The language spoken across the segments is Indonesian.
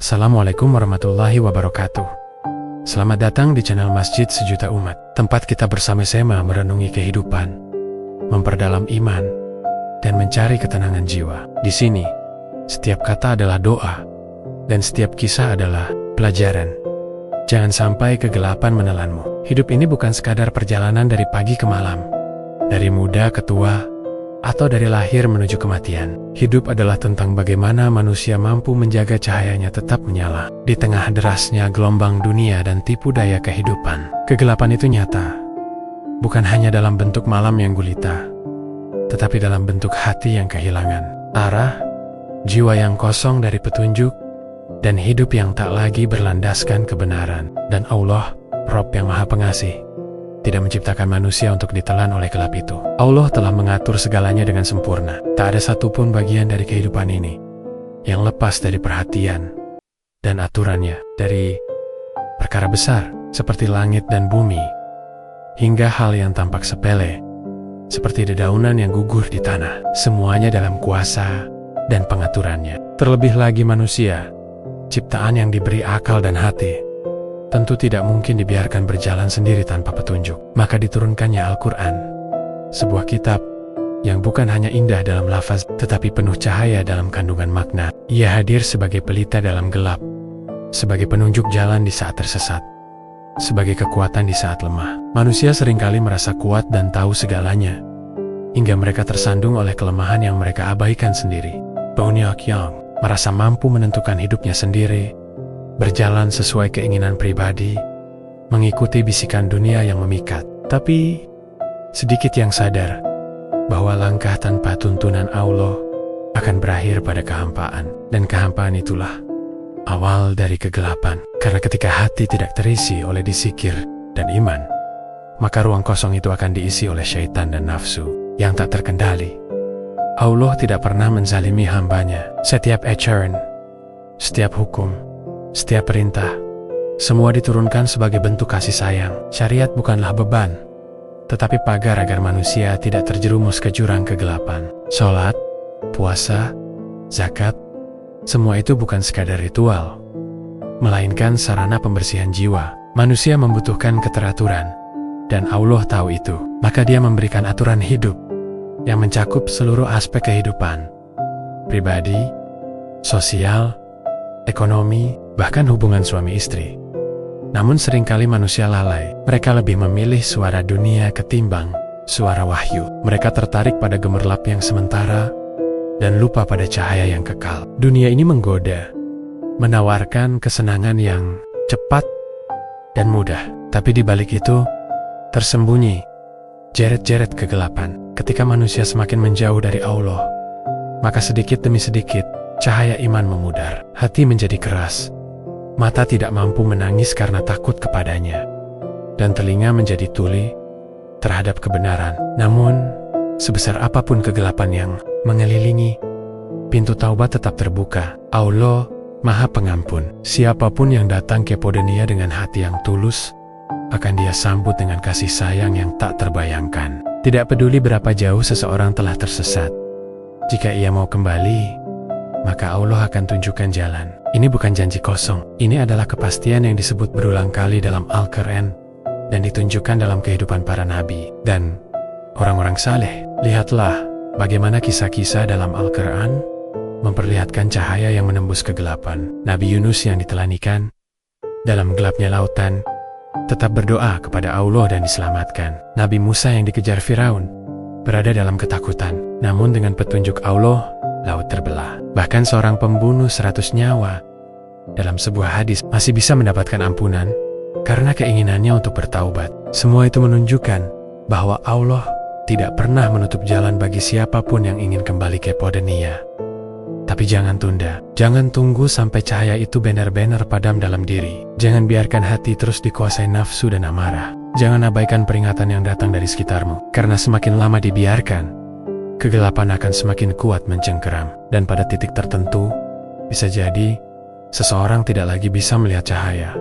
Assalamualaikum warahmatullahi wabarakatuh. Selamat datang di channel Masjid Sejuta Umat, tempat kita bersama-sama merenungi kehidupan, memperdalam iman, dan mencari ketenangan jiwa. Di sini, setiap kata adalah doa, dan setiap kisah adalah pelajaran. Jangan sampai kegelapan menelanmu. Hidup ini bukan sekadar perjalanan dari pagi ke malam, dari muda ke tua, atau dari lahir menuju kematian. Hidup adalah tentang bagaimana manusia mampu menjaga cahayanya tetap menyala di tengah derasnya gelombang dunia dan tipu daya kehidupan. Kegelapan itu nyata, bukan hanya dalam bentuk malam yang gulita, tetapi dalam bentuk hati yang kehilangan arah, jiwa yang kosong dari petunjuk, dan hidup yang tak lagi berlandaskan kebenaran. Dan Allah, Rob yang Maha Pengasih, tidak menciptakan manusia untuk ditelan oleh gelap itu. Allah telah mengatur segalanya dengan sempurna. Tak ada satupun bagian dari kehidupan ini yang lepas dari perhatian dan aturannya. Dari perkara besar seperti langit dan bumi, hingga hal yang tampak sepele seperti dedaunan yang gugur di tanah. Semuanya dalam kuasa dan pengaturannya. Terlebih lagi manusia, ciptaan yang diberi akal dan hati, tentu tidak mungkin dibiarkan berjalan sendiri tanpa petunjuk. Maka diturunkannya Al-Quran, sebuah kitab yang bukan hanya indah dalam lafaz, tetapi penuh cahaya dalam kandungan makna. Ia hadir sebagai pelita dalam gelap, sebagai penunjuk jalan di saat tersesat, sebagai kekuatan di saat lemah. Manusia seringkali merasa kuat dan tahu segalanya, hingga mereka tersandung oleh kelemahan yang mereka abaikan sendiri. Banyak yang merasa mampu menentukan hidupnya sendiri, berjalan sesuai keinginan pribadi, mengikuti bisikan dunia yang memikat. Tapi sedikit yang sadar bahwa langkah tanpa tuntunan Allah akan berakhir pada kehampaan. Dan kehampaan itulah awal dari kegelapan. Karena ketika hati tidak terisi oleh dzikir dan iman, maka ruang kosong itu akan diisi oleh syaitan dan nafsu yang tak terkendali. Allah tidak pernah menzalimi hambanya. Setiap aturan, setiap hukum, setiap perintah, semua diturunkan sebagai bentuk kasih sayang. Syariat bukanlah beban, tetapi pagar agar manusia tidak terjerumus ke jurang kegelapan. Sholat, puasa, zakat, semua itu bukan sekadar ritual, melainkan sarana pembersihan jiwa. Manusia membutuhkan keteraturan, dan Allah tahu itu. Maka Dia memberikan aturan hidup yang mencakup seluruh aspek kehidupan, pribadi, sosial, ekonomi, bahkan hubungan suami istri. Namun seringkali manusia lalai. Mereka lebih memilih suara dunia ketimbang suara wahyu. Mereka tertarik pada gemerlap yang sementara dan lupa pada cahaya yang kekal. Dunia ini menggoda, menawarkan kesenangan yang cepat dan mudah. Tapi di balik itu tersembunyi jeret-jeret kegelapan. Ketika manusia semakin menjauh dari Allah, maka sedikit demi sedikit cahaya iman memudar. Hati menjadi keras, mata tidak mampu menangis karena takut kepadanya, dan telinga menjadi tuli terhadap kebenaran. Namun, sebesar apapun kegelapan yang mengelilingi, pintu taubat tetap terbuka. Allah Maha Pengampun. Siapapun yang datang kepada Dia dengan hati yang tulus, akan Dia sambut dengan kasih sayang yang tak terbayangkan. Tidak peduli berapa jauh seseorang telah tersesat, jika ia mau kembali, maka Allah akan tunjukkan jalan. Ini bukan janji kosong. Ini adalah kepastian yang disebut berulang kali dalam Al-Quran dan ditunjukkan dalam kehidupan para nabi dan orang-orang saleh. Lihatlah bagaimana kisah-kisah dalam Al-Quran memperlihatkan cahaya yang menembus kegelapan. Nabi Yunus yang ditelanikan dalam gelapnya lautan tetap berdoa kepada Allah dan diselamatkan. Nabi Musa yang dikejar Firaun berada dalam ketakutan, namun dengan petunjuk Allah, laut terbelah. Bahkan seorang pembunuh 100 nyawa dalam sebuah hadis masih bisa mendapatkan ampunan karena keinginannya untuk bertaubat. Semua itu menunjukkan bahwa Allah tidak pernah menutup jalan bagi siapapun yang ingin kembali kepada Dia. Tapi jangan tunda, jangan tunggu sampai cahaya itu benar-benar padam dalam diri. Jangan biarkan hati terus dikuasai nafsu dan amarah. Jangan abaikan peringatan yang datang dari sekitarmu, karena semakin lama dibiarkan, kegelapan akan semakin kuat mencengkeram. Dan pada titik tertentu, bisa jadi seseorang tidak lagi bisa melihat cahaya,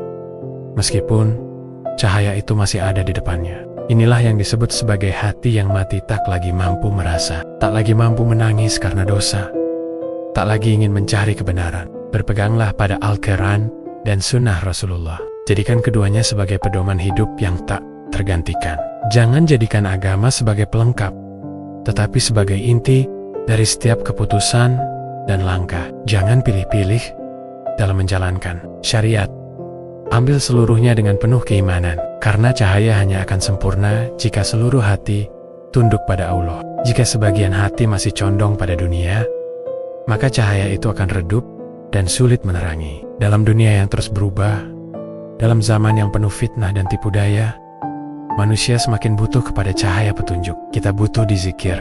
meskipun cahaya itu masih ada di depannya. Inilah yang disebut sebagai hati yang mati, tak lagi mampu merasa, tak lagi mampu menangis karena dosa, tak lagi ingin mencari kebenaran, berpeganglah pada Al-Quran dan Sunnah Rasulullah. Jadikan keduanya sebagai pedoman hidup yang tak tergantikan. Jangan jadikan agama sebagai pelengkap, tetapi sebagai inti dari setiap keputusan dan langkah. Jangan pilih-pilih dalam menjalankan syariat. Ambil seluruhnya dengan penuh keimanan, karena cahaya hanya akan sempurna jika seluruh hati tunduk pada Allah. Jika sebagian hati masih condong pada dunia, maka cahaya itu akan redup dan sulit menerangi. Dalam dunia yang terus berubah, dalam zaman yang penuh fitnah dan tipu daya, manusia semakin butuh kepada cahaya petunjuk. Kita butuh dizikir,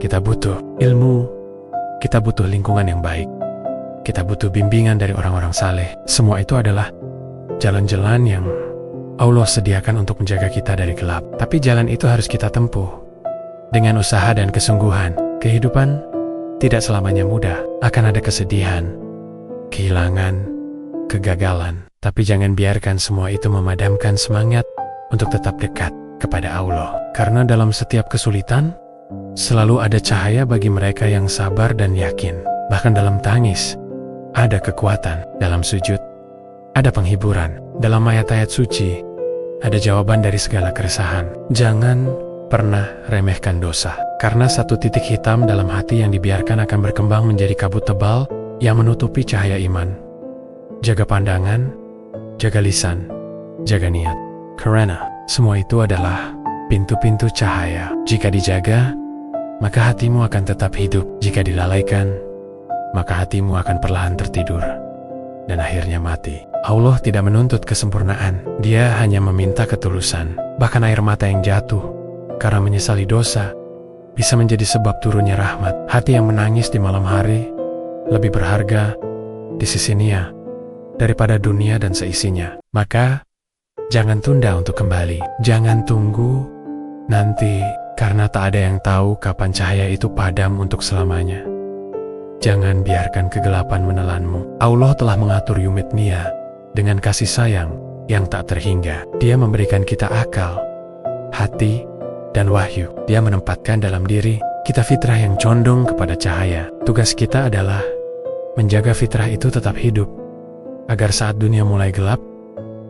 kita butuh ilmu, kita butuh lingkungan yang baik, kita butuh bimbingan dari orang-orang saleh. Semua itu adalah jalan-jalan yang Allah sediakan untuk menjaga kita dari gelap. Tapi jalan itu harus kita tempuh dengan usaha dan kesungguhan. Kehidupan tidak selamanya mudah. Akan ada kesedihan, kehilangan, kegagalan. Tapi jangan biarkan semua itu memadamkan semangat untuk tetap dekat kepada Allah. Karena dalam setiap kesulitan, selalu ada cahaya bagi mereka yang sabar dan yakin. Bahkan dalam tangis, ada kekuatan. Dalam sujud, ada penghiburan. Dalam ayat-ayat suci, ada jawaban dari segala keresahan. Jangan pernah remehkan dosa, karena satu titik hitam dalam hati yang dibiarkan akan berkembang menjadi kabut tebal yang menutupi cahaya iman. Jaga pandangan, jaga lisan, jaga niat. Karena semua itu adalah pintu-pintu cahaya. Jika dijaga, maka hatimu akan tetap hidup. Jika dilalaikan, maka hatimu akan perlahan tertidur dan akhirnya mati. Allah tidak menuntut kesempurnaan. Dia hanya meminta ketulusan. Bahkan air mata yang jatuh karena menyesali dosa bisa menjadi sebab turunnya rahmat. Hati yang menangis di malam hari lebih berharga di sisi Nia daripada dunia dan seisinya. Maka jangan tunda untuk kembali. Jangan tunggu nanti, karena tak ada yang tahu kapan cahaya itu padam untuk selamanya. Jangan biarkan kegelapan menelanmu. Allah telah mengatur Yumit Nia dengan kasih sayang yang tak terhingga. Dia memberikan kita akal, hati, dan wahyu. Dia menempatkan dalam diri kita fitrah yang condong kepada cahaya. Tugas kita adalah menjaga fitrah itu tetap hidup, agar saat dunia mulai gelap,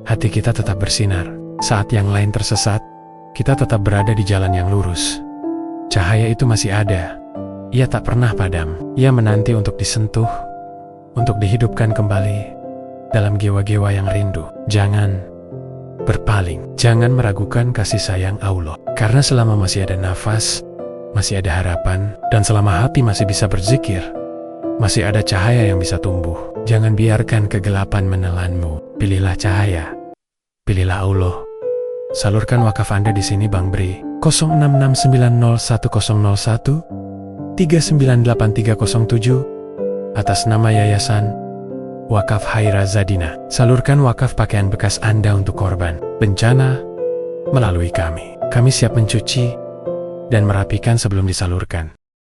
hati kita tetap bersinar. Saat yang lain tersesat, kita tetap berada di jalan yang lurus. Cahaya itu masih ada. Ia tak pernah padam. Ia menanti untuk disentuh, untuk dihidupkan kembali dalam jiwa-jiwa yang rindu. Jangan berpaling. Jangan meragukan kasih sayang Allah. Karena selama masih ada nafas, masih ada harapan, dan selama hati masih bisa berzikir, masih ada cahaya yang bisa tumbuh. Jangan biarkan kegelapan menelanmu. Pilihlah cahaya. Pilihlah Allah. Salurkan wakaf Anda di sini, Bang Bri. 06690101 398307 atas nama Yayasan Wakaf Haira Zadina. Salurkan wakaf pakaian bekas Anda untuk korban bencana melalui kami. Kami siap mencuci dan merapikan sebelum disalurkan.